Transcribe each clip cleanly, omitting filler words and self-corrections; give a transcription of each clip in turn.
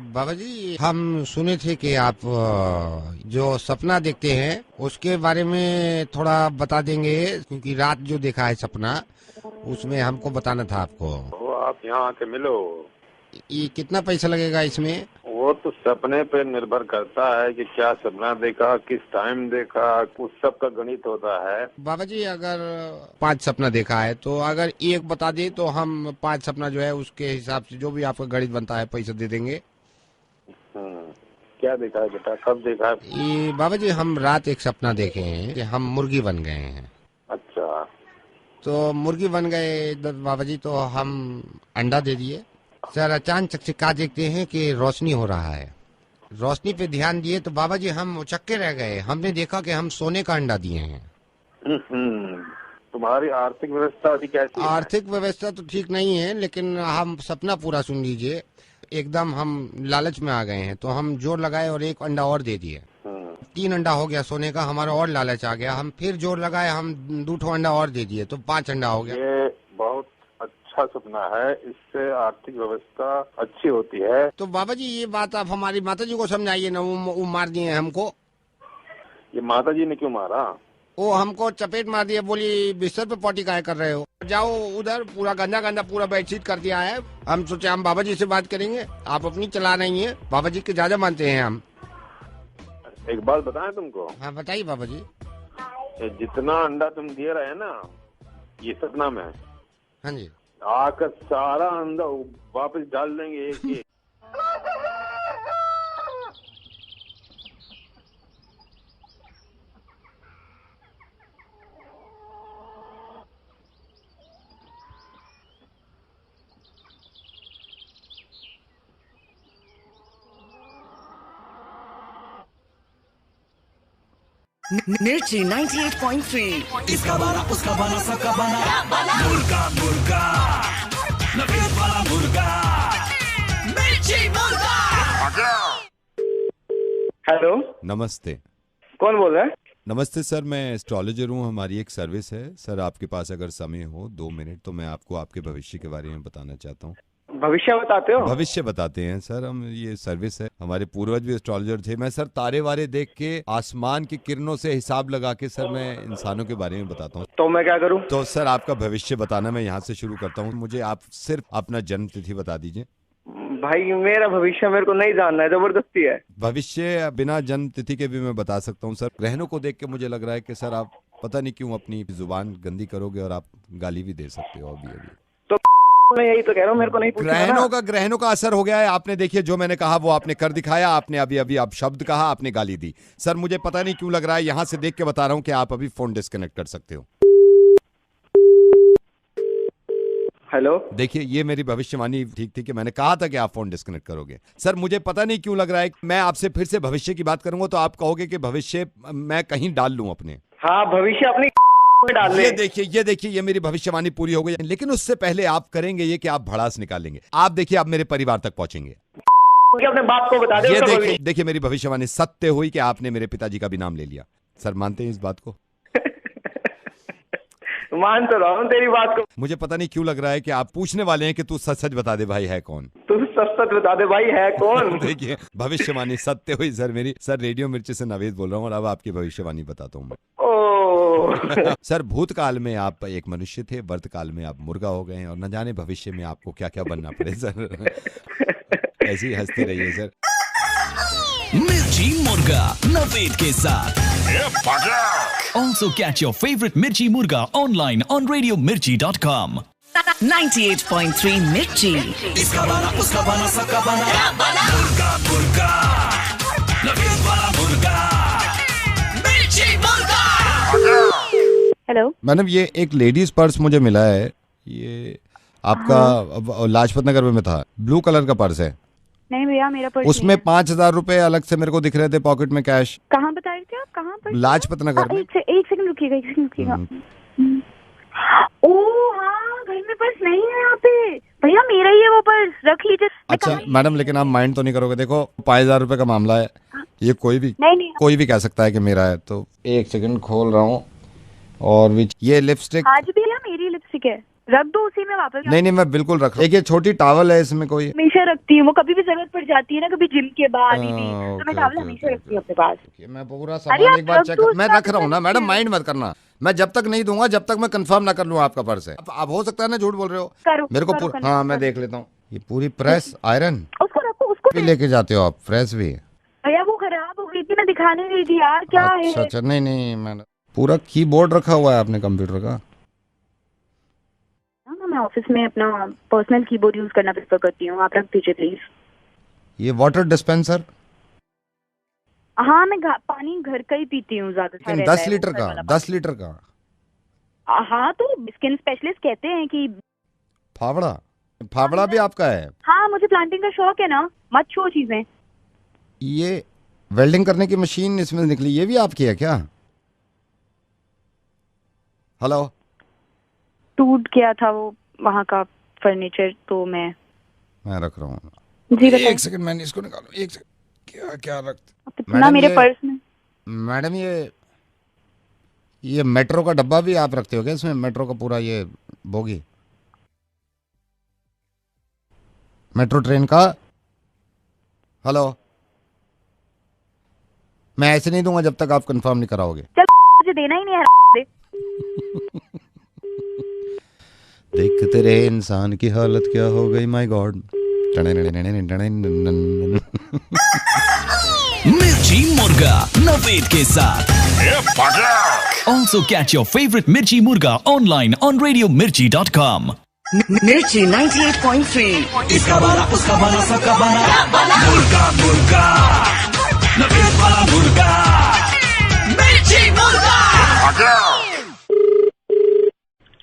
बाबा जी, हम सुने थे कि आप जो सपना देखते हैं उसके बारे में थोड़ा बता देंगे, क्योंकि रात जो देखा है सपना उसमें हमको बताना था आपको। वो आप यहाँ आके मिलो। ये कितना पैसा लगेगा इसमें? वो तो सपने पे निर्भर करता है कि क्या सपना देखा, किस टाइम देखा, उस सब का गणित होता है। बाबा जी, अगर 5 सपना देखा है तो अगर एक बता दे तो हम 5 सपना जो है उसके हिसाब से जो भी आपका गणित बनता है पैसा दे देंगे। क्या देखा है बेटा, कब देखा है? ये बाबा जी, हम रात एक सपना देखे हैं कि हम मुर्गी बन गए हैं। अच्छा। तो मुर्गी बन गए बाबा जी, तो हम अंडा दे दिए। सर अचानक से क्या देखते हैं कि रोशनी हो रहा है। रोशनी पे ध्यान दिए तो बाबा जी हम उचक्के रह गए। हमने देखा कि हम सोने का अंडा दिए हैं। तुम्हारी आर्थिक व्यवस्था अभी कैसी है? आर्थिक व्यवस्था तो ठीक नहीं है, लेकिन हम सपना पूरा सुन लीजिए। एकदम हम लालच में आ गए हैं, तो हम जोर लगाए और एक अंडा और दे दिए। 3 अंडा हो गया सोने का, हमारा और लालच आ गया। हम फिर जोर लगाए, हम 2 अंडा और दे दिए, तो 5 अंडा हो गया। ये बहुत अच्छा सपना है, इससे आर्थिक व्यवस्था अच्छी होती है। तो बाबा जी, ये बात आप हमारी माता जी को समझाइए ना। वो मार दिए हमको। ये माता जी ने क्यों मारा? वो हमको चपेट मार दिया, बोली बिस्तर पे पॉटी काहे कर रहे हो, जाओ उधर। पूरा गंदा गंदा पूरा बेडशीट कर दिया है। हम सोचे हम बाबा जी से बात करेंगे, आप अपनी चला नहीं है। बाबा जी के ज्यादा मानते हैं हम। एक बात बताएं तुमको? हाँ बताइए बाबा जी। जितना अंडा तुम दिए रहे ना ये सपना में, हाँ जी, आकर सारा अंडा वापस डाल देंगे एक एक। मिर्ची 98.3। इसका बाला उसका बाला सबका बाला, मुर्गा मुर्गा नफीस वाला मुर्गा, मिर्ची मुर्गा। हेलो, नमस्ते। कौन बोल रहा है? नमस्ते सर, मैं एस्ट्रोलॉजर हूँ। हमारी एक सर्विस है सर, आपके पास अगर समय हो 2 मिनट तो मैं आपको आपके भविष्य के बारे में बताना चाहता हूँ। भविष्य बताते हो? भविष्य बताते हैं सर हम, ये सर्विस है। हमारे पूर्वज भी एस्ट्रोलॉजर थे। मैं सर तारे वारे देख के, आसमान की किरणों से हिसाब लगा के सर मैं इंसानों के बारे में बताता हूँ। तो मैं क्या करूँ? तो सर आपका भविष्य बताना मैं यहाँ से शुरू करता हूँ। मुझे आप सिर्फ अपना जन्म तिथि बता दीजिए। भाई मेरा भविष्य मेरे को नहीं जानना है, जबरदस्ती है। भविष्य बिना जन्म तिथि के भी मैं बता सकता हूँ सर। ग्रहणों को देख के मुझे लग रहा है कि सर आप पता नहीं क्यों अपनी जुबान गंदी करोगे और आप गाली भी दे सकते हो अभी अभी। तो मैं यही तो कह रहा हूँ, मेरे को नहीं पूछना ना। ग्रहणों का असर हो गया है। आपने देखिए जो मैंने कहा वो आपने कर दिखाया। आपने अभी अभी आप शब्द कहा, आपने गाली दी। सर मुझे पता नहीं क्यों लग रहा है, यहाँ से देख के बता रहा हूँ कि आप अभी फोन डिस्कनेक्ट कर सकते हो। हेलो, देखिए ये मेरी भविष्यवाणी ठीक थी कि मैंने कहा था कि आप फोन डिस्कनेक्ट करोगे। सर मुझे पता नहीं क्यों लग रहा है, मैं आपसे फिर से भविष्य की बात करूंगा तो आप कहोगे कि भविष्य मैं कहीं डाल लूं अपने। हाँ, भविष्य अपनी में डाल ले। ये देखिए ये मेरी भविष्यवाणी पूरी हो गई। लेकिन उससे पहले आप करेंगे ये कि आप भड़ास निकालेंगे। आप देखिए आप मेरे परिवार तक पहुंचेंगे। अपने बाप को बता दे। ये देखिए मेरी भविष्यवाणी सत्य हुई कि आपने मेरे पिताजी का भी नाम ले लिया। सर मानते हैं इस बात को? मान तो रहा हूँ तेरी बात को। मुझे पता नहीं क्यों लग रहा है कि आप पूछने वाले हैं कि तू सच सच बता दे भाई है कौन। तू सच सच बता दे भाई है कौन। देखिए भविष्यवाणी सत्य हुई सर मेरी। सर रेडियो मिर्ची से नवेद बोल रहा हूँ और अब आपकी भविष्यवाणी बताता हूँ मैं। सर भूतकाल में आप एक मनुष्य थे, वर्तकाल में आप मुर्गा हो गए हैं और न जाने भविष्य में आपको क्या क्या बनना पड़े सर। ऐसे ही हंसते रहिए सर। मिर्ची मुर्गा नवेद के साथ। Also catch your favorite Mirchi Murga online on radiomirchi.com. 98.3 मिर्ची। इसका बाला उसका बाला सबका बाला, मुर्गा मुर्गा नफीस वाला मुर्गा, मिर्ची मुर्गा। हेलो मैडम, ये एक लेडीज पर्स मुझे मिला है। ये आपका लाजपत नगर में था, ब्लू कलर का पर्स है। नहीं भैया, मेरा पर्स उसमें 5,000 रुपए अलग से मेरे को दिख रहे थे पॉकेट में कैश। कहाँ बता रहे थे आप? कहाँ पर? लाजपत नगर में। एक सेकंड रुकिएगा, एक सेकंड रुकिएगा। ओ हाँ, घर में पर्स नहीं है यहाँ पे। भैया मेरा ही है वो पर्स, रख लीजिए। अच्छा मैडम, लेकिन आप माइंड तो नहीं करोगे? देखो 5,000 रुपए का मामला है, ये कोई भी नहीं कोई भी कह सकता है कि मेरा है। तो एक सेकंड खोल रहा हूँ। और ये लिपस्टिक आज भी या मेरी लिपस्टिक है, रख दो उसी में वापस। नहीं मैं बिल्कुल रख। एक ये छोटी टॉवल है, इसमें कोई हमेशा रखती हूँ, वो कभी भी जरूरत पड़ जाती है ना, कभी जिम के बाद ही भी, तो मैं टॉवल हमेशा रखती हूँ अपने पास। मैं पूरा सामान एक बार चेक मैं रख रहा हूँ ना मैडम, माइंड मत करना। मैं जब तक नहीं दूंगा जब तक मैं कंफर्म ना कर लूँ आपका पर्स है। अब हो सकता है ना झूठ बोल रहे हो, मेरे को पूरा। हाँ मैं देख लेता हूँ। ये पूरी प्रेस आयरन उसको रखो, उसको भी लेके जाते हो आप? प्रेस भी भैया वो खराब हो गई थी, मैं दिखाने गई थी यार, क्या है। अच्छा नहीं मैंने पूरा कीबोर्ड रखा हुआ है आपने कंप्यूटर का? मैं ऑफिस में अपना पर्सनल कीबोर्ड यूज करना प्रेफर करती हूँ, आप रख दीजिए प्लीज। ये वाटर डिस्पेंसर? हाँ मैं पानी घर का ही पीती हूँ ज्यादा। 10 लीटर का? 10 लीटर का? हाँ तो स्किन स्पेशलिस्ट कहते हैं कि फावड़ा भी आपका है? हाँ मुझे प्लांटिंग का शौक है ना, मत छो चीजें। ये वेल्डिंग करने की मशीन इसमें निकली, ये भी आपकी है क्या? हेलो, टूट गया था वो वहाँ का फर्नीचर, तो मैं रख रहा हूँ जी। एक सेकंड मैंने इसको निकालो, एक सेकंड। क्या रखते इतना मेरे पर्स में? मैडम ये मेट्रो का डब्बा भी आप रखते हो क्या इसमें? मेट्रो का पूरा ये बोगी, मेट्रो ट्रेन का? हेलो, मैं ऐसे नहीं दूंगा जब तक आप कंफर्म नहीं कराओगे। चल मुझे देना ही नहीं है। देख तेरे इंसान की हालत क्या हो गई, माय गॉड। मिर्ची मुर्गा नवेद के साथ। Also catch your favorite Mirchi Murga online on RadioMirchi.com. Mirchi 98.3. इसका बना उसका बना सबका बना मुर्गा मुर्गा नवेद वाला मुर्गा मिर्ची मुर्गा।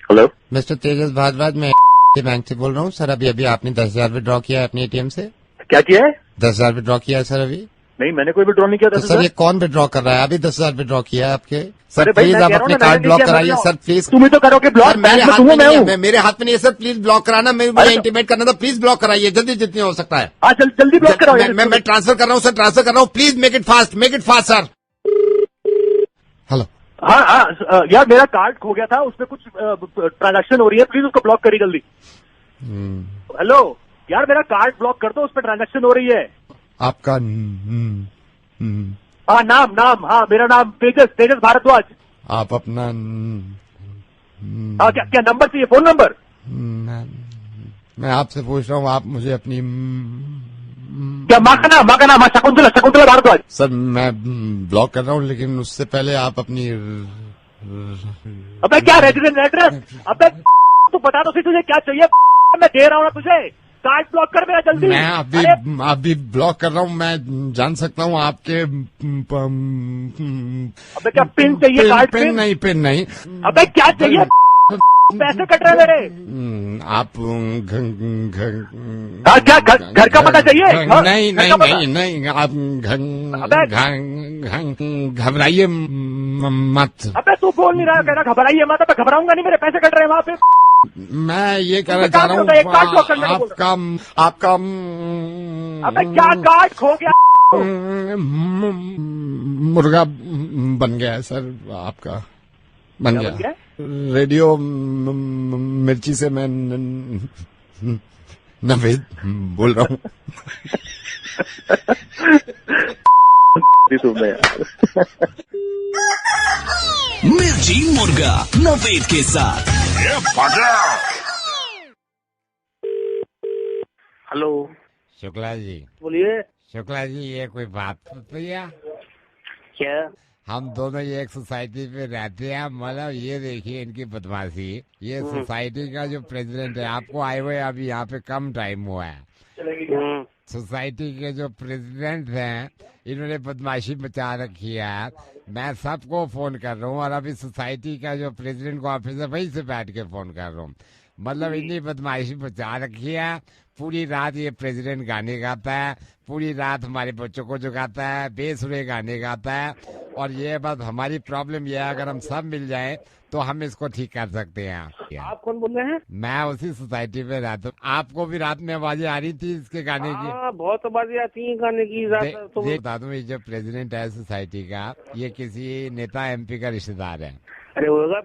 हेलो मिस्टर तेजस भारद्वाज, मैं बैंक से बोल रहा हूँ सर। अभी आपने 10,000 विड्रॉ किया है अपने एटीएम से? क्या किया है? 10,000 विड्रॉ किया है सर अभी? नहीं मैंने कोई विड्रॉ नहीं किया था। तो सर ये कौन विड्रॉ कर रहा है? अभी 10,000 विड्रॉ किया है आपके। सर अरे भाई, प्लीज मैं आप कह रहा हूं अपने ना, कार्ड मैंने ब्लॉक नहीं किया, कराइए मैं सर प्लीज। तुम ही तो करोगे ब्लॉक। मेरे हाथ में नहीं है, मेरे हाथ में नहीं है सर, प्लीज ब्लॉक कराना। मुझे इंटीमेट करना था, प्लीज ब्लॉक कराइए जल्दी जितनी हो सकता है। जल्दी ब्लॉक कराओ। मैं ट्रांसफर कर रहा हूँ सर, ट्रांसफर कर रहा हूँ, please make it fast sir. Hello, हाँ यार मेरा कार्ड खो गया था, उसमें कुछ ट्रांजैक्शन हो रही है, प्लीज उसको ब्लॉक करिए जल्दी। हेलो यार मेरा कार्ड ब्लॉक कर दो, उस पर ट्रांजैक्शन हो रही है। आपका हाँ नाम हाँ मेरा नाम तेजस भारद्वाज। आप अपना हाँ क्या नंबर चाहिए? Phone number? मैं आपसे पूछ रहा हूँ, आप मुझे अपनी क्या माँ का नाम शकुंतला भारद्वाज। सर मैं ब्लॉक कर रहा हूँ, लेकिन उससे पहले आप अपनी अबे क्या रेजिडेंट एड्रेस? अबे तू बता दो तुझे क्या चाहिए, मैं दे रहा हूँ ना तुझे। कार्ड ब्लॉक कर मेरा जल्दी। मैं अभी ब्लॉक कर रहा हूँ। मैं जान सकता हूँ आपके अबे क्या पिन चाहिए? कार्ड पिन नहीं। अबे क्या चाहिए? पैसे कट रहे मेरे। आप क्या घर का पता चाहिए? नहीं आप घबराइए मत। अबे तू बोल नहीं रहा, कह रहा घबराइए मत। अबे घबराऊंगा नहीं, मेरे पैसे कट रहे हैं वहाँ पे। मैं ये कहना चाह रहा हूँ आपका अबे क्या कार्ड खो गया? मुर्गा बन गया है सर, आपका बन गया। रेडियो मिर्ची से मैं नवेद बोल रहा हूँ। मिर्ची मुर्गा नवेद के साथ। हेलो शुक्ला जी, बोलिए। शुक्ला जी ये कोई बात भैया? क्या? हम दोनों ये एक सोसाइटी पे रहते हैं, मतलब ये देखिए इनकी बदमाशी। ये सोसाइटी का जो प्रेसिडेंट है, आपको आए हुए अभी यहाँ पे कम टाइम हुआ है। सोसाइटी के जो प्रेसिडेंट हैं इन्होंने बदमाशी मचा रखी है। मैं सबको फोन कर रहा हूँ, और अभी सोसाइटी का जो प्रेसिडेंट का ऑफिस है वहीं से बैठ के फोन कर रहा हूँ। मतलब इतनी बदमाशी मचा रखी है। पूरी रात ये प्रेसिडेंट गाने गाता है, पूरी रात हमारे बच्चों को जगाता है, बेसुरे गाने गाता है। और ये बात हमारी प्रॉब्लम ये है, अगर हम सब मिल जाएं तो हम इसको ठीक कर सकते हैं। आप कौन बोल रहे हैं? मैं उसी सोसाइटी में रहता हूँ। आपको भी रात में आवाजें आ रही थी इसके गाने की? बहुत आवाजें आती हैं गाने की। बता दूं, ये जो प्रेसिडेंट है सोसाइटी का, ये किसी नेता एमपी का रिश्तेदार है। अरे होगा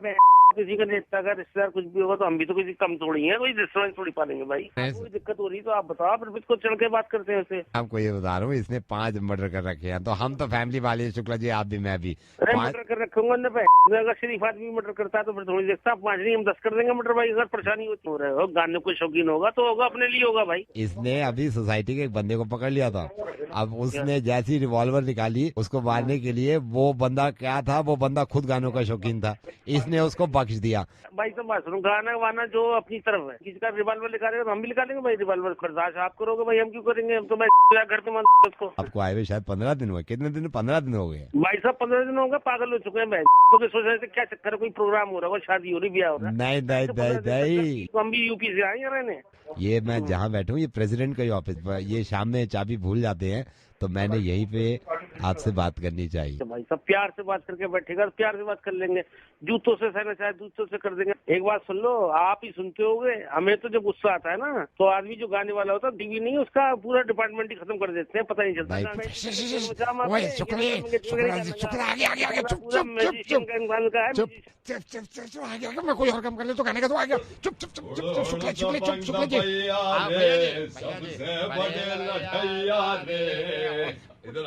किसी का नेता का रिश्तेदार कुछ भी होगा तो हम भी तो किसी कम थोड़ी है, कोई रेस्टोरेंट थोड़ी पालेंगे भाई। कोई दिक्कत हो रही तो आप बताओ, फिर इसको चढ़ के बात करते हैं उससे। आपको ये बता रहा हूँ, इसने 5 मर्डर कर रखे हैं, तो हम तो फैमिली वाले, शुक्ला जी आप भी मैं भी। अरे मर्डर कर रखूंगा ना, अगर शरीफ आदमी मर्डर करता है तो फिर थोड़ी देखता, 5 नहीं हम 10 कर देंगे मर्डर भाई। अगर परेशानी हो रहे हो, गाने को शौकीन होगा तो होगा, अपने लिए होगा भाई। इसने अभी सोसाइटी के एक बंदे को पकड़ लिया था, अब उसने जैसी रिवॉल्वर निकाली उसको मारने के लिए, वो बंदा क्या था, वो बंदा खुद गानों का शौकीन था, इसने उसको बख्श दिया। भाई तो मशरूम गाना वाना जो अपनी तरफ है, किसी का रिवॉल्वर निकालेगा तो हम भी निकालेंगे भाई रिवॉल्वर। बर्दाश्त आप करोगे भाई, हम क्यों करेंगे, हम तो भाई घर के उसको। आपको आए हुए शायद 15 दिन हुए, कितने दिन? 15 दिन हो गए भाई साहब। 15 दिन हो गए, पागल हो चुके हैं भाई। तो सोच रहे थे क्या चक्कर, कोई प्रोग्राम हो रहा होगा, शादी हो रही, ब्याह हो रहा है? नहीं, हम भी यूपी से आए हैं रहने। ये मैं जहाँ बैठा हूँ, ये प्रेसिडेंट का ही ऑफिस, ये शाम में चाबी भूल जाते हैं, तो मैंने यहीं पे आपसे बात करनी चाहिए। तो भाई सब प्यार से बात करके बैठेगा, प्यार से बात कर लेंगे, जूतों से सहना चाहे जूतों से कर देंगे। एक बात सुन लो, आप ही सुनते होगे, हमें तो जब गुस्सा आता है ना, तो आदमी जो गाने वाला होता है, टीवी नहीं, उसका पूरा डिपार्टमेंट ही खत्म कर देते हैं, पता नहीं चलता। मैं कोई और काम कर ले तो गाने का तो आ गया। चुप चुप चुप चुप शुक्ला शुक्ला चुप शुक्ला जी। इधर आ,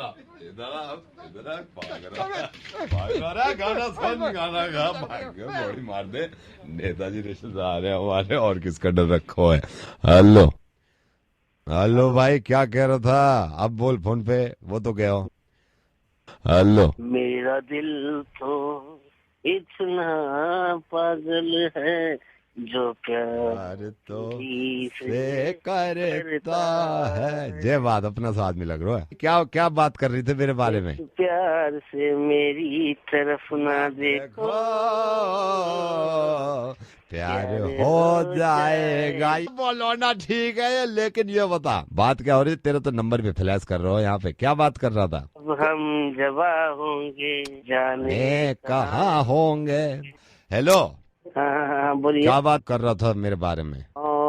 गाना सुन, गाना गा, बड़ी मार दे। नेताजी रिश्तेदार है हमारे, और किसका डर रखो है। हेलो हेलो भाई, क्या कह रहा था? अब बोल फोन पे, वो तो गया हो। हेलो। मेरा दिल तो इतना पागल है, जो प्यार तो से करता है। जय बात, अपना साथ में लग रहा है। क्या क्या बात कर रही थी मेरे बारे में? प्यार से मेरी तरफ ना देखो, प्यार हो जाएगा। बोलो ना, ठीक है, लेकिन ये बता बात क्या हो रही? तेरा तो नंबर पे फ्लैश कर रहा हो यहाँ पे, क्या बात कर रहा था? हम जवा होंगे जाने कहाँ होंगे। हेलो, हाँ बोलिए। क्या बात कर रहा था मेरे बारे में?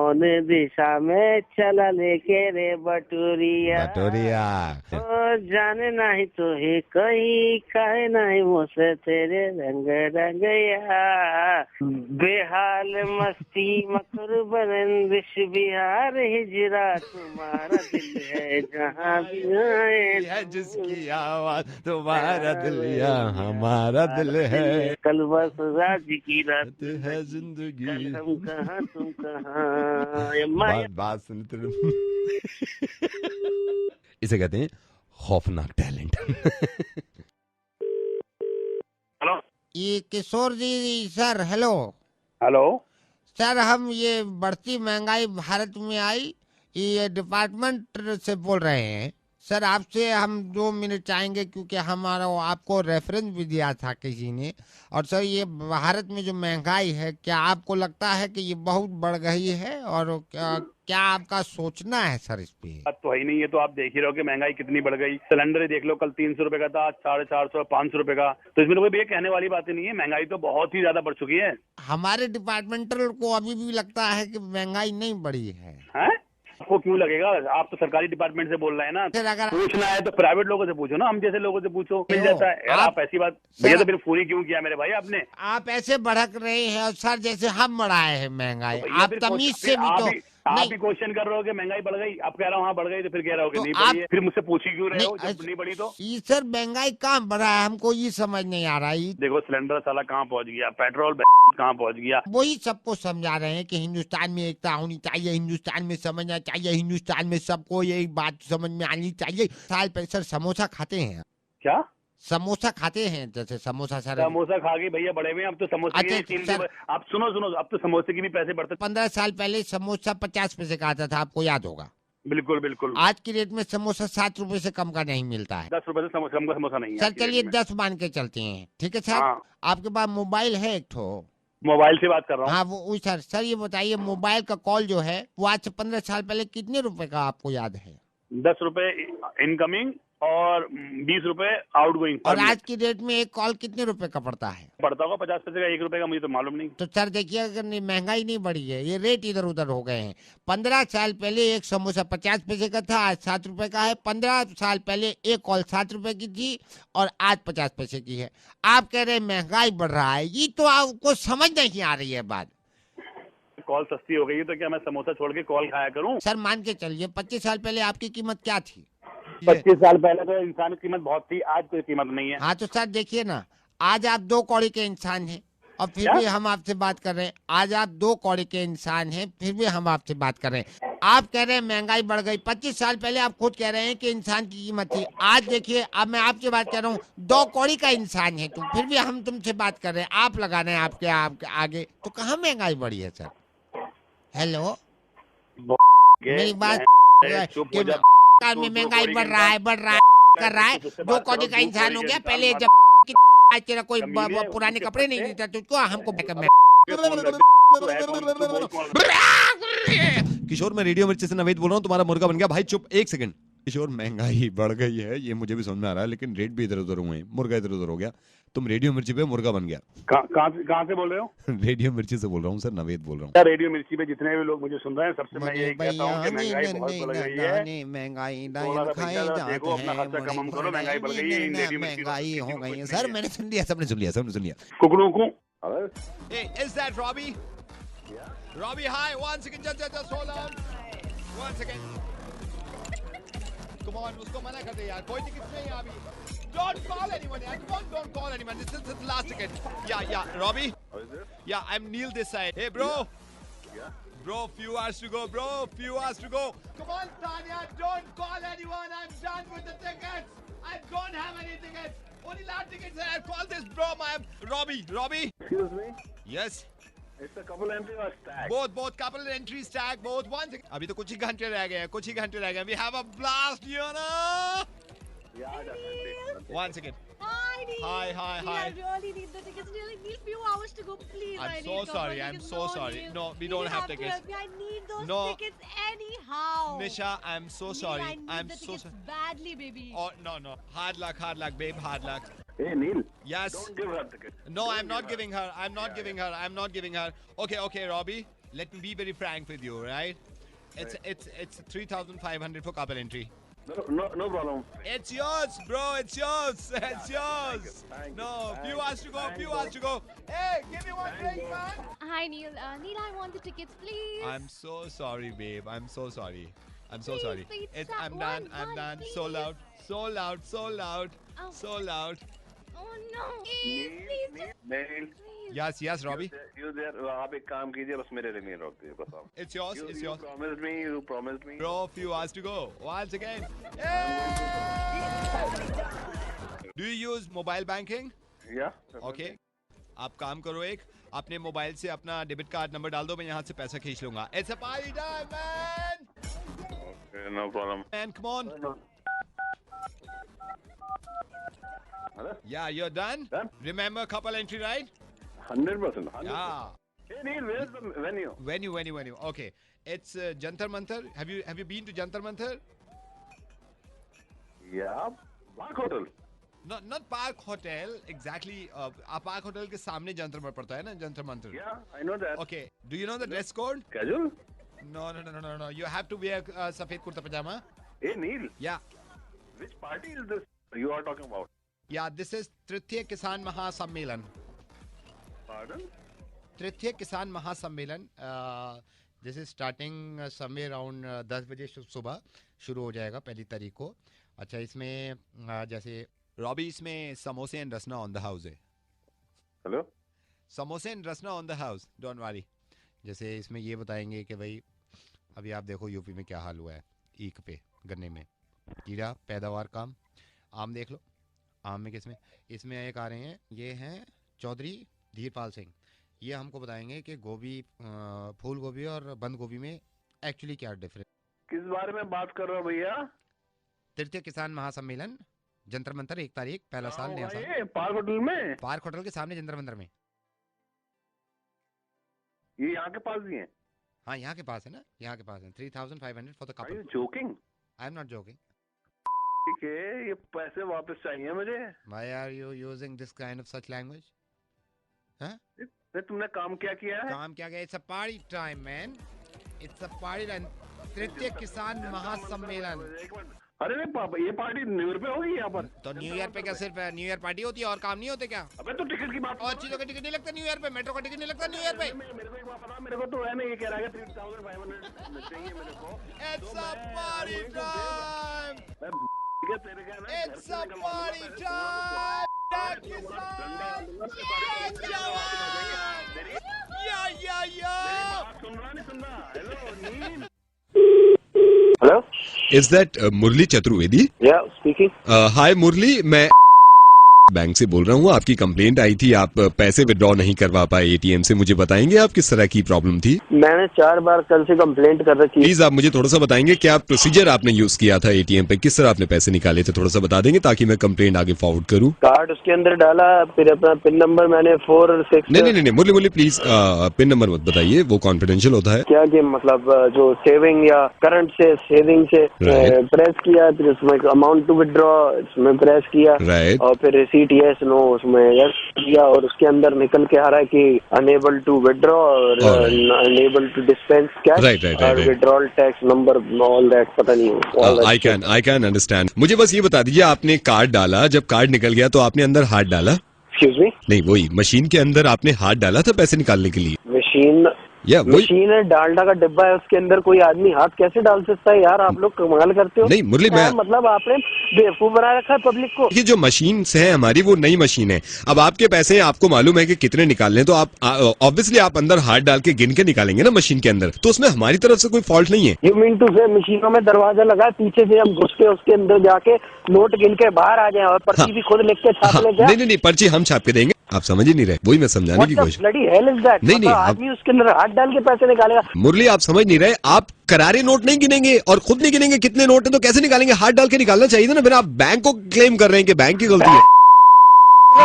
कौन दिशा में चला लेके रे बटोरिया, बटोरिया जाने नहीं तो ही कहीं काहे नहीं मुझसे तेरे रंग रंगया, बेहाल मस्ती मकर बरंदिश बिहार हिजरा, तुम्हारा दिल है जहाँ भी आए, जिसकी आवाज तुम्हारा दिल या हमारा दिल है, कल बस राज की रात है जिंदगी, हम कहाँ तुम कहाँ। बात सुन, इसे कहते हैं खौफनाक टैलेंट। हेलो, ये किशोर जी सर। हेलो हेलो सर, हम ये बढ़ती महंगाई भारत में आई, ये डिपार्टमेंट से बोल रहे हैं सर। आपसे हम 2 मिनट चाहेंगे, क्योंकि हमारा आपको रेफरेंस भी दिया था किसी ने। और सर, ये भारत में जो महंगाई है, क्या आपको लगता है कि ये बहुत बढ़ गई है, और क्या आपका सोचना है सर इस पे? बात तो है ही नहीं, ये तो आप देख ही रहे हो कि महंगाई कितनी बढ़ गई। सिलेंडर ही देख लो, कल 300 रुपए का था, आज 450 500 रुपए का। तो इसमें कोई कहने वाली बात नहीं है, महंगाई तो बहुत ही ज्यादा बढ़ चुकी है। हमारे डिपार्टमेंटल को अभी भी लगता है कि महंगाई नहीं बढ़ी है। आपको क्यों लगेगा? आप तो सरकारी डिपार्टमेंट से बोल रहे हैं ना। सर अगर पूछना है तो प्राइवेट लोगों से पूछो ना, हम जैसे लोगों से पूछो, मिल जाता है। आप ऐसी बात भैया, तो फिर फोन ही क्यों किया मेरे भाई आपने? आप ऐसे भड़क रहे हैं, और सर जैसे हम बढ़ाए हैं महंगाई। आप तमीज से भी तो आप ही क्वेश्चन कर रहे हो कि महंगाई बढ़ गई, अब कह रहा हूँ हाँ बढ़ गई, तो फिर कह रहा हो कि नहीं बढ़ी है, फिर मुझसे पूछ ही क्यों रहे हो जब नहीं बढ़ी? तो ये सर महंगाई कहाँ बढ़ा है, हमको ये समझ नहीं आ रहा है। देखो, सिलेंडर साला कहाँ पहुँच गया, पेट्रोल कहाँ पहुँच गया। वही सबको समझा रहे हैं कि हिंदुस्तान में एकता होनी चाहिए, हिंदुस्तान में समझना चाहिए, हिंदुस्तान में सबको यही बात समझ में आनी चाहिए। साल पे सर समोसा खाते हैं? क्या समोसा खाते हैं? जैसे समोसा सर, समोसा खा के भैया बड़े हुए, अब तो समोसे आप सुनो, अब तो समोसे की भी पैसे बढ़ते। 15 साल पहले समोसा 50 पैसे का आता था, आपको याद होगा? बिल्कुल बिल्कुल। आज की रेट में समोसा 7 रुपए से कम का नहीं मिलता है। 10 रुपए से कम का समोसा नहीं है सर। चलिए 10 मान के चलते हैं, ठीक है सर। आपके पास मोबाइल है एक ठो? मोबाइल से बात कर रहा हूँ। हाँ वो सर। सर ये बताइए, मोबाइल का कॉल जो है वो आज से 15 साल पहले कितने रुपए का आपको याद है? 10 रुपए इनकमिंग और 20 रुपए आउट गोइंग। और आज की डेट में एक कॉल कितने रुपए का पड़ता है? पड़ता होगा 50 पैसे का, 1 रुपए का मुझे तो मालूम नहीं। तो सर देखिए, अगर महंगाई नहीं बढ़ी है, ये रेट इधर उधर हो गए हैं। 15 साल पहले एक समोसा 50 पैसे का था, आज 7 रुपए का है। 15 साल पहले एक कॉल 7 रुपए की थी और आज 50 पैसे की है। आप कह रहे हैं महंगाई बढ़ रहा है, ये तो आपको समझ नहीं आ रही है बात। कॉल सस्ती हो गई है तो क्या मैं समोसा छोड़ के कॉल खाया करूं? सर मान के चलिए 25 साल पहले आपकी कीमत क्या थी? 25 साल पहले तो इंसान की कीमत बहुत थी, आज कोई कीमत नहीं है। हाँ तो सर देखिए ना, आज आप 2 कौड़ी के इंसान हैं और फिर भी हम आपसे बात कर रहे हैं। आज आप 2 कौड़ी के इंसान हैं, फिर भी हम आपसे बात कर रहे हैं। आप कह रहे हैं महंगाई बढ़ गई। 25 साल पहले आप खुद कह रहे हैं कि इंसान की कीमत थी। आज देखिए, अब मैं आपसे बात कर रहा हूँ, 2 कौड़ी का इंसान है तुम, फिर भी हम तुमसे बात कर रहे हैं। आप लगा रहे हैं आपके आगे, तो कहाँ महंगाई बढ़ी है सर? हेलो, मेरी बात में महंगाई बढ़ रहा है कर रहा है। 2 कौड़ी का इंसान हो गया। पहले जब तेरा कोई पुराने कपड़े नहीं देता तुझको, हमको किशोर, मैं रेडियो मिर्ची से नवेद बोल रहा हूँ, तुम्हारा मुर्गा बन गया। भाई चुप 1 सेकंड। किशोर, महंगाई बढ़ गई है, ये मुझे भी समझ में आ रहा है, लेकिन रेट भी इधर उधर हुए हैं, मुर्गा इधर उधर हो गया। तुम रेडियो मिर्ची पे मुर्गा बन गया। कहाँ से बोल रहे हो? रेडियो मिर्ची से बोल रहा हूँ सर, नवेद बोल रहा हूँ। रेडियो मिर्ची पे जितने भी लोग मुझे सुन रहे हैं, सबसे मैं यही कहता हूँ कि महंगाई बहुत बढ़ गई है। महंगाई देखो अपना खर्चा कम करो, महंगाई बढ़ गई है, महंगाई हो गई है। सर मैंने सुन लिया, सबने सुन लिया, सबने सुन लिया। कुकड़ों को Is that Robbie? Robbie, hi. One second, just hold on. One second. Come on, उसको मना कर दे यार, कोई टिकट नहीं है अभी। Don't call anyone, yaar. Come on, don't call anyone. This is the last ticket. Yeah, Robbie. How is it? Yeah, I'm Neil this side. Hey, bro. Yeah. Bro, few hours to go, bro. Few hours to go. Come on, Tanya, don't call anyone. I'm done with the tickets. I don't have any tickets. Only last tickets. I call this, bro. I'm Robbie. Excuse me. Yes. It's a couple entry or stack? Both couple entry stack, both one second. अभी तो कुछ ही घंटे रह गए हैं, We have a blast, you know. Yeah, definitely. One second. Hi, Neil. Hi. Neil, I really need the tickets. Neil, I need few hours to go, please. I'm I so need sorry. couple I'm tickets. so sorry. Neil. No, we Neil, don't you have to tickets. help me. I need those No. tickets anyhow. Nisha, I'm so sorry. Neil, I need I'm the so tickets sorry. badly, baby. Oh, no. Hard luck, babe. Hard luck. Hey, Neil. Yes. Don't give her ticket. No, I'm not giving her. I'm not giving her. Okay, Robbie. Let me be very frank with you, right? It's 3,500 for couple entry. No problem. It's yours, bro. It's yours. It's yours. Thank you. No, Thank few hours to go. Thank Few you. hours to go. Hey, give me one drink, man. Hi, Neil. Neil, I want the tickets, please. I'm so sorry, babe. I'm so sorry. Please, sorry. please, I'm done. one, So please. loud. Oh. So loud. Oh no. Please, please. Neil. Yes, Robbie. You there? आप एक काम कीजिए, बस मेरे लिए नहीं रोक दीजिए, बस आप। It's yours. It's yours. You promised me. Bro, few hours to go. Once again. Do you use mobile banking? Yeah. Okay. आप काम करो, एक अपने मोबाइल से अपना डेबिट कार्ड नंबर डाल दो, मैं यहाँ से पैसा खींच लूंगा. It's a party time, man. Okay, no problem. Man, come on. Hello? Yeah, you're done. Done. Remember couple entry, right? 100%. Yeah. Hey Neil, where's the venue? Venue. Okay. It's Jantar Mantar. Have you been to Jantar Mantar? Yeah. Park Hotel. Not Park Hotel exactly. Park Hotel के सामने जंतर मंतर पड़ता है ना, Jantar Mantar. Yeah, I know that. Okay. Do you know the dress code? Casual? No. You have to wear सफेद कुर्ता पजामा. Hey Neil. Yeah. Which party is this you are talking about? Yeah, this is तृतीय किसान महासम्मेलन. Pardon? तृतीय किसान महासम्मेलन. This is starting somewhere around 10 बजे सुबह शुरू हो जाएगा 1 तारीख को. अच्छा, इसमें जैसे रॉबी, इसमें समोसे and Rasna on the house है. हेलो. समोसे and Rasna on the house, don't worry. जैसे इसमें ये बताएंगे कि भाई अभी आप देखो यूपी में क्या हाल हुआ है. ईख पे, गन्ने में कीड़ा, पैदावार कम. आम देख लो, आम में किसमें, इसमें एक आ रहे हैं, ये हैं चौधरी धीरपाल सिंह. ये हमको बताएंगे कि गोभी, फूल गोभी और बंद गोभी में एक्चुअली क्या डिफरेंस. किस बारे में बात कर रहे हो भैया? तृतीय किसान महासम्मेलन, जंतर मंतर, 1 तारीख, पहला साल, नया साल. पार्क होटल में? पार्क होटल के सामने जंतर मंतर में. ये यहाँ के पास भी है? हाँ, यहाँ के पास है ना, यहाँ के पास है. 3,500 for the couple. Are you joking? I am not joking. के ये पैसे वापस चाहिए मुझे। Why are you using this kind of such language? तुमने काम क्या किया है? काम क्या गया? It's a party time, man. It's a party time. तृतीय किसान महासम्मेलन। अरे नहीं पापा, ये पार्टी न्यू ईयर पे होगी यहाँ पर। तो न्यू ईयर पे क्या सिर्फ न्यू ईयर पार्टी होती है और काम नहीं होते क्या? अबे तो टिकट की बात, और चीजों का टिकट नहीं लगता न्यू ईयर पे, मेट्रो का टिकट नहीं लगता न्यू ईयर पे। मेरे को एक बात पता, मेरे को तो है ना, ये कह रहा है 3500 चाहिए मेरे को। It's a party time. It's a party time. Hello, is that Murali Chaturvedi? Yeah speaking. हाय मुरली, मैं बैंक से बोल रहा हूँ। आपकी कंप्लेंट आई थी, आप पैसे विड्रॉ नहीं करवा पाए एटीएम से। मुझे बताएंगे आप किस तरह की प्रॉब्लम थी? मैंने 4 बार कल से कंप्लेंट कर रखी। प्लीज आप मुझे थोड़ा सा बताएंगे क्या प्रोसीजर आपने यूज किया था एटीएम पे, किस तरह आपने पैसे निकाले थे, थोड़ा सा बता देंगे ताकि मैं कंप्लेंट आगे फॉरवर्ड करूँ। कार्ड उसके अंदर डाला, फिर अपना पिन नंबर मैंने 4 और 6। नहीं मुरली प्लीज पिन नंबर मत बताइए, वो कॉन्फिडेंशियल होता है। क्या कि मतलब जो सेविंग या करंट से सेविंग से प्रेस किया, फिर उसमें अमाउंट टू विड्रॉ उसमें प्रेस किया, और फिर रिसीट यस नो उसमें यस किया, और उसके अंदर निकल के आ रहा है कि अनेबल टू विड्रॉ और अनेबल टू डिस्पेंस कैश और withdrawal tax number all that पता नहीं। I can understand. मुझे बस ये बता दीजिए, आपने कार्ड डाला, जब कार्ड निकल गया तो आपने अंदर हाथ डाला? Excuse me? नहीं, वही मशीन के अंदर आपने हाथ डाला था पैसे निकालने के लिए? मशीन है, डालडा का डिब्बा है, उसके अंदर कोई आदमी हाथ कैसे डाल सकता है यार? आप लोग कमाल करते हो। नहीं मुरली, मैं मतलब आपने बेवकूफ बना रखा है पब्लिक को। ये जो मशीन है हमारी, वो नई मशीन है। अब आपके पैसे आपको मालूम है कि कितने निकालने, तो आप ऑब्वियसली आप अंदर हाथ डाल के गिन के निकालेंगे ना मशीन के अंदर, तो उसमें हमारी तरफ से कोई फॉल्ट नहीं है। यू मीन टू से मशीनों में दरवाजा लगा, पीछे से हम घुस के उसके अंदर जाके नोट गिन के बाहर आ जाए और पर्ची भी खुद लिख के छाप ले जाए? नहीं, पर्ची हम छाप के देंगे। आप समझ ही नहीं रहे, वही मैं समझाने की कोशिश। नहीं, आदमी उसके अंदर हाथ डाल के पैसे निकालेगा? मुरली आप समझ नहीं रहे, आप करारे नोट नहीं गिनेंगे और खुद नहीं गिनेंगे कितने नोट है, तो कैसे निकालेंगे? हाथ डाल के निकालना चाहिए ना। फिर आप बैंक को क्लेम कर रहे हैं कि बैंक की गलती है।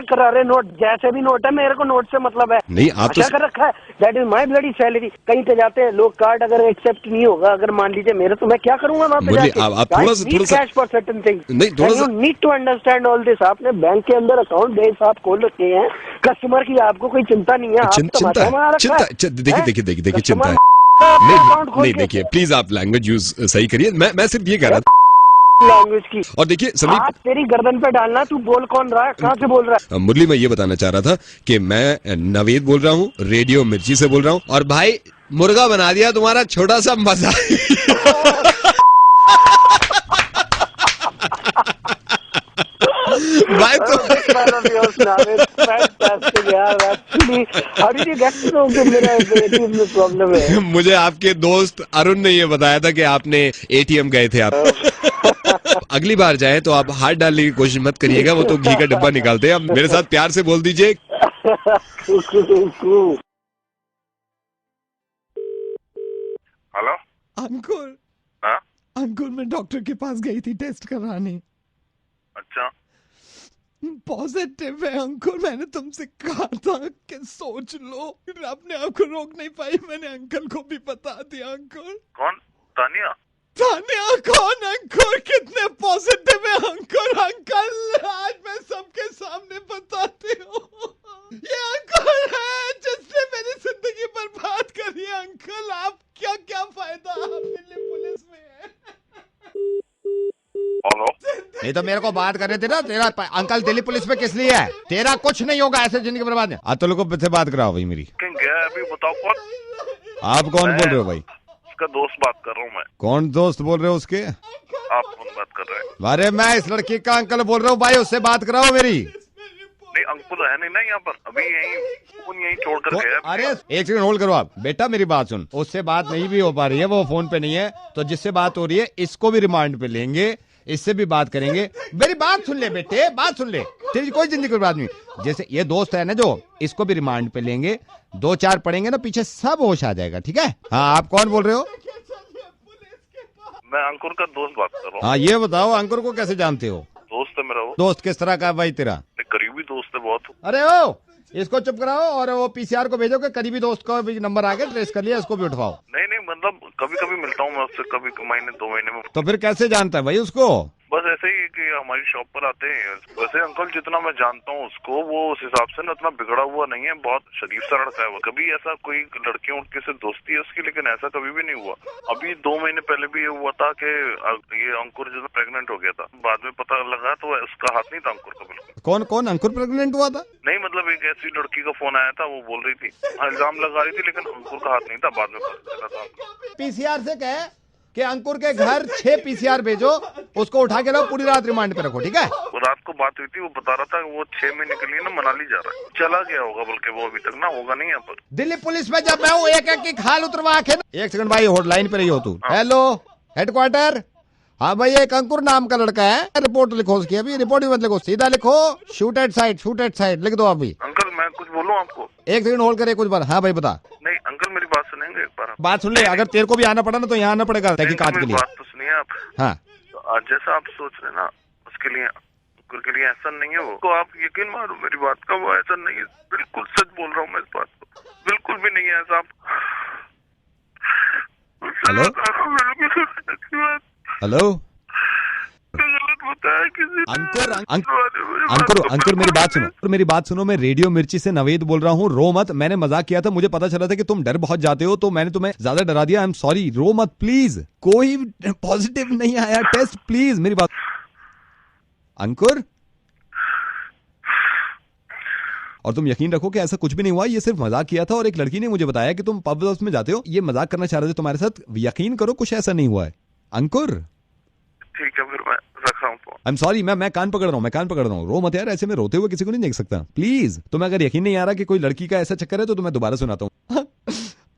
करारे नोट जैसे भी नोट है, मेरे को नोट से मतलब है नहीं। आप क्या कर रखा है? That is my bloody salary. कहीं पे जाते हैं लोग, कार्ड अगर एक्सेप्ट नहीं होगा, अगर मान लीजिए मेरे, तो मैं क्या करूंगा वहाँ पे जाके? आप थोड़ा सा कैश फॉर सर्टेन थिंग्स। नहीं, थोड़ा सा need to understand all this. आपने बैंक के अंदर अकाउंट बेस आप खोल रखे हैं, कस्टमर की आपको कोई चिंता नहीं है। देखिए चिंता है। नहीं देखिए, प्लीज आप लैंग्वेज यूज सही करिए। मैं सिर्फ ये कह रहा था लैंग्वेज की। और देखिए समीप, तेरी गर्दन पे डालना। तू बोल कौन रहा है, कहाँ से बोल रहा है? मुरली मैं ये बताना चाह रहा था कि मैं नवेद बोल रहा हूँ, रेडियो मिर्ची से बोल रहा हूँ, और भाई मुर्गा बना दिया तुम्हारा छोटा सा मजा। भाई तो प्रॉब्लम है। मुझे आपके दोस्त अरुण ने ये बताया था कि आपने एटीएम गए थे आप। अगली बार जाए तो आप हाथ डालने की कोशिश मत करिएगा, वो तो घी का डब्बा निकालते हैं। अब मेरे साथ प्यार से बोल दीजिए। हेलो अंकुर। हाँ अंकुर, मैं डॉक्टर के पास गई थी टेस्ट कराने। अच्छा, पॉजिटिव है अंकुर। मैंने तुमसे कहा था कि सोच लो, अपने आप को रोक नहीं पाई। मैंने अंकल को भी बता दिया। अंकुर कौन? तानिया? तानिया कौन अंकुर? कितने पॉजिटिव है अंकुर? अंकल आज मैं सबके सामने बताती हूँ, ये अंकुर है जिसने मेरी जिंदगी बर्बाद करी है। अंकल आप क्या फायदा, आप दिल्ली पुलिस में है। हेलो, नहीं तो मेरे को बात कर रहे थे ना, तेरा अंकल दिल्ली पुलिस में किस लिए है? तेरा कुछ नहीं होगा, ऐसे जिंदगी बर्बाद है। तो लोगों से बात कराओ भाई मेरी। अभी बताओ कौन? आप कौन बोल रहे हो भाई? उसका दोस्त बात कर रहा हूँ मैं। कौन दोस्त बोल रहे हो उसके? आप कौन बात कर रहे हैं? अरे मैं इस लड़की का अंकल बोल रहा हूँ भाई, उससे बात कराओ मेरी। नहीं, अंकुल है नहीं ना यहाँ पर, अभी यहीं छोड़ कर गया। अरे एक सेकंड होल्ड करो आप। बेटा मेरी बात सुन, उससे बात नहीं भी हो पा रही है, वो फोन पे नहीं है, तो जिससे बात हो रही है इसको भी रिमांड पे लेंगे, इससे भी बात करेंगे। मेरी बात सुन ले बेटे, बात सुन ले, तेरी कोई जिंदगी की बात नहीं। जैसे ये दोस्त है ना जो, इसको भी रिमांड पे लेंगे, 2-4 पढ़ेंगे ना पीछे, सब होश आ जाएगा। ठीक है? हाँ, आप कौन बोल रहे हो? मैं अंकुर का दोस्त बात कर रहा हूँ। हाँ, ये बताओ अंकुर को कैसे जानते हो? दोस्त है मेरा वो। दोस्त किस तरह का है भाई तेरा? करीबी दोस्त है बहुत। अरे ओ, इसको चुप कराओ और वो पीसीआर को भेजो कि करीबी दोस्त का भी नंबर आ गया, ट्रेस कर लिया, इसको भी उठवाओ। नहीं, मतलब कभी कभी मिलता हूँ मैं उससे, कभी महीने 2 महीने में। तो फिर कैसे जानता है भाई उसको? बस ऐसे ही कि हमारी शॉप पर आते हैं। वैसे अंकल जितना मैं जानता हूँ उसको, वो उस हिसाब से ना उतना बिगड़ा हुआ नहीं है, बहुत शरीफ सा लड़का है वो। कभी ऐसा कोई लड़कियों उड़के से दोस्ती है उसकी, लेकिन ऐसा कभी भी नहीं हुआ। अभी 2 महीने पहले भी ये हुआ था कि ये अंकुर जो प्रेग्नेंट हो गया था, बाद में पता लगा तो उसका हाथ नहीं था अंकुर का बिल्कुल। कौन अंकुर प्रेग्नेंट हुआ था? नहीं मतलब एक ऐसी लड़की का फोन आया था, वो बोल रही थी, इल्जाम लगा रही थी, लेकिन अंकुर का हाथ नहीं था, बाद में पता चला था। पीसीआर से कहे कि अंकुर के घर 6 पीसीआर भेजो, उसको उठा के लाओ, पूरी रात रिमांड पे रखो, ठीक है? रात को बात हुई थी, वो बता रहा था वो 6 महीने के लिए ना मनाली जा रहा है, चला गया होगा, बल्कि वो अभी तक ना होगा नहीं यहाँ पर। दिल्ली पुलिस में जब मैं हूँ एक की खाल उतरवा के। 1 सेकंड भाई, होल्ड लाइन पे रही हो तू। Hello headquarter. हाँ भाई, एक अंकुर नाम का लड़का है, रिपोर्ट लिखो उसकी। अभी रिपोर्ट भी मत लिखो, सीधा लिखो शूट एट साइड लिख दो अभी। अंकल मैं कुछ बोलूँ आपको? 1 सेकंड होल्ड करे कुछ बार। हाँ भाई बता। नहीं अंकल मेरी बात सुनेंगे एक बार? बात सुन ले, अगर तेरे को भी आना पड़ा ना तो यहाँ आना पड़ेगा तहकीकात के लिए। बात तो सुनिए आप। हाँ तो जैसा आप सोच रहे ना उसके लिए, अंकुर के लिए ऐसा नहीं है वो। तो आप यकीन मारो मेरी बात का, वो ऐसा नहीं है, बिल्कुल सच बोल रहा हूँ मैं इस बात को, बिल्कुल भी नहीं है ऐसा। आप हेलो अंकुर मेरी बात सुनो, मैं रेडियो मिर्ची से नवेद बोल रहा हूँ, रो मत। मैंने मजाक किया था, मुझे पता चला था कि तुम डर बहुत जाते हो, तो मैंने तुम्हें ज्यादा डरा दिया। आई एम सॉरी, रो मत प्लीज। कोई पॉजिटिव नहीं आया टेस्ट, प्लीज मेरी बात। अंकुर, और तुम यकीन रखो कि ऐसा कुछ भी नहीं हुआ, ये सिर्फ मजाक किया था। और एक लड़की ने मुझे बताया कि तुम पब में जाते हो, ये मजाक करना चाह रहे थे तुम्हारे साथ। यकीन करो कुछ ऐसा नहीं हुआ है अंकुर। ठीक है फिर मैं रख रहा हूँ। आई एम सॉरी, मैं कान पकड़ रहा हूँ, रो मत यार, ऐसे में रोते हुए किसी को नहीं देख सकता प्लीज। तुम्हें अगर यकीन नहीं आ रहा कि कोई लड़की का ऐसा चक्कर है तो मैं दोबारा सुनाता हूँ।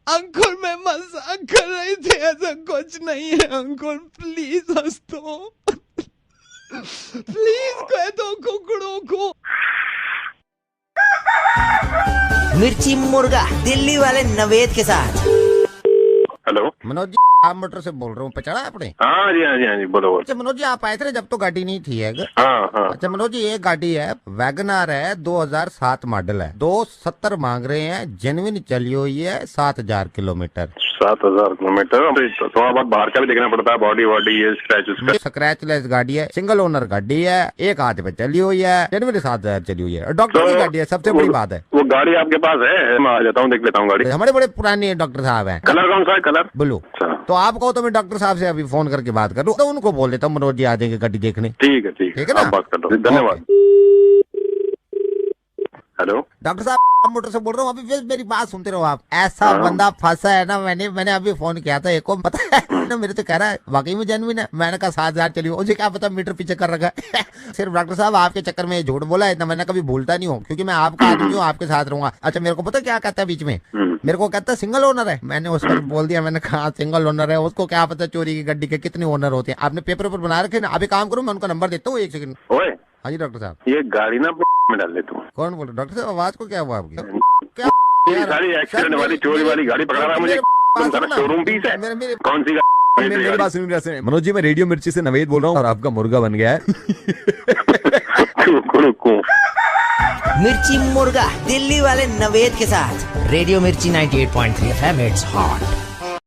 अंकुर मैं मजाक कर रही थी, ऐसा कुछ नहीं है अंकुर, प्लीज हंस दो, प्लीज कह दो कुकड़ों को। मिर्ची मुर्गा दिल्ली वाले नवेद के साथ। हेलो मनोज जी, आप मोटर से बोल रहा हूँ, पहचाना आपने? हाँ जी बोलो। अच्छा मनोज जी, आप आए थे जब तो गाड़ी नहीं थी है? हाँ। अच्छा मनोज जी, एक गाड़ी है वैगनार है, 2007 मॉडल है, 270 मांग रहे हैं, जेन्युइन चली हुई है, 7000 किलोमीटर। 7000 किलोमीटर थोड़ा बहुत बाहर का भी देखना पड़ता है, बॉडी ये स्क्रैचलेस गाड़ी है, सिंगल ओनर गाड़ी है, एक हाथ पे चली हुई है, जेन्युइन 7000 चली हुई है, डॉक्टर की गाड़ी है, सबसे बड़ी बात है। वो गाड़ी आपके पास है? मैं आ जाता हूँ, देख लेता हूँ गाड़ी। हमारे बड़े पुराने डॉक्टर साहब है। कलर कौन सा है? Colour blue. तो आप कहो तो मैं डॉक्टर साहब से अभी फोन करके बात करूँ, तो उनको बोल देता हूँ मनोज जी आ जाएंगे गाड़ी देखने। ठीक है ना, बात कर लो, धन्यवाद। हेलो डॉक्टर साहब, मोटर से बोल रहा हूँ, अभी फिर मेरी बात सुनते रहो आप। ऐसा बंदा फंसा है ना, मैंने अभी फोन किया था एक को, पता है ना, मेरे से कह रहा है वाकई में जेन्युइन है। मैंने कहा 7000 चली, उसे क्या पता मीटर पीछे कर रखा है। सिर्फ डॉक्टर साहब आपके चक्कर में झूठ बोला है, मैंने कभी भूलता नहीं हूँ, क्योंकि मैं आपका आदमी हूँ, आपके साथ रहूंगा। अच्छा मेरे को पता क्या कहता है बीच में, मेरे को कहता है सिंगल ओनर है। मैंने उसको बोल दिया, मैंने कहा सिंगल ओनर है, उसको क्या पता चोरी की गाड़ी के कितने ओनर होते हैं। आपने पेपर पर बना रखे ना, अभी काम करूँ, मैं उनका नंबर देता हूँ, 1 सेकंड। हाँ जी डॉक्टर साहब। ये गाड़ी ना में डाल लेता हूँ। कौन बोल रहा? डॉक्टर साहब आवाज को क्या हुआ आपकी? क्या गाड़ी एक्सीडेंट वाली, चोरी वाली गाड़ी पकड़ा रहा है मुझे, शोरूम पीस है, कौन सी गाड़ी? मेरी बात सुनिए मनोज जी, मैं रेडियो मिर्ची से नवेद बोल रहा हूँ और आपका मुर्गा बन गया है। मिर्ची मुर्गा दिल्ली वाले नवेद के साथ, रेडियो मिर्ची 98.3 FM, इट्स हॉट।